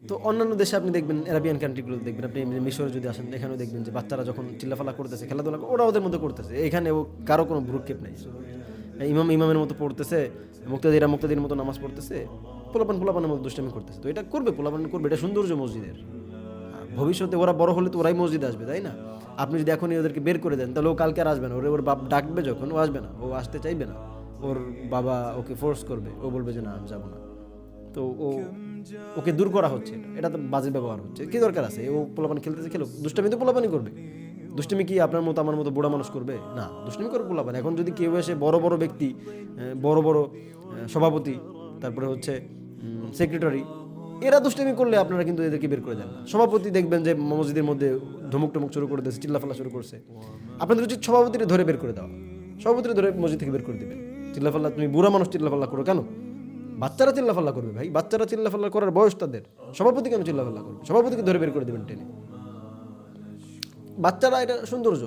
তো অন্যান্য দেশে আপনি দেখবেন, আরাবিয়ান কান্ট্রিগুলো দেখবেন, আপনি মিশরে যদি আসেন এখানেও দেখবেন যে বাচ্চারা যখন চিল্লাফাল্লা করতেছে, খেলাধুলা ওরা ওদের মধ্যে করতেছে, এখানে ও কারো কোনো ভ্রুক্ষেপ নেই। ইমামের মতো পড়তেছে, মুক্তাদির মতো নামাজ পড়তেছে, পোলাপানের মতো দুষ্টামি করতেছে। তো এটা করবে, পোলাপান করবে, এটা সৌন্দর্য মসজিদের। ভবিষ্যতে ওরা বড় হলে তো ওরাই মসজিদে আসবে, তাই না? আপনি যদি এখনই ওদেরকে বের করে দেন তাহলে ও কালকে আর আসবে না। ওর বাপ ডাকবে যখন, ও আসবে না, ও আসতে চাইবে না। ওর বাবা ওকে ফোর্স করবে, ও বলবে যে না আমি যাবো না। তো ওকে দূর করা হচ্ছে, এটা তো বাজে ব্যবহার হচ্ছে। কি দরকার আছে? ও পোলাপান খেলতেছে, খেলো, দুষ্টামি তো পোলাপানি করবে। দুষ্টামি কি আপনার মতো আমার মতো বুড়া মানুষ করবে? না, দুষ্টামি করে পোলাপান। এখন যদি কেউ এসে বড় বড় ব্যক্তি, বড় বড় সভাপতি, তারপরে হচ্ছে সেক্রেটারি, এরা দুষ্টামি করলে আপনারা কিন্তু এদেরকে বের করে দেন না। সভাপতি দেখবেন যে মসজিদের মধ্যে ধমুক টমুক শুরু করে দিয়েছে, চিল্লাফাল্লা শুরু করছে, আপনাদের উচিত সভাপতিকে ধরে বের করে দেওয়া। সভাপতিকে ধরে মসজিদ থেকে বের করে দেবেন। চিল্লাফাল্লা, তুমি বুড়া মানুষ চিল্লাফাল্লা করো কেন? বাচ্চারা চিল্লাফাল্লা করবে ভাই, বাচ্চারা চিল্লাফাল্লা করার বয়স তাদের। সভাপতি কেন চিল্লাফাল্লা করবে? সভাপতিকে ধরে বের করে দেবেন টেনে। বাচ্চারা এটা সৌন্দর্য।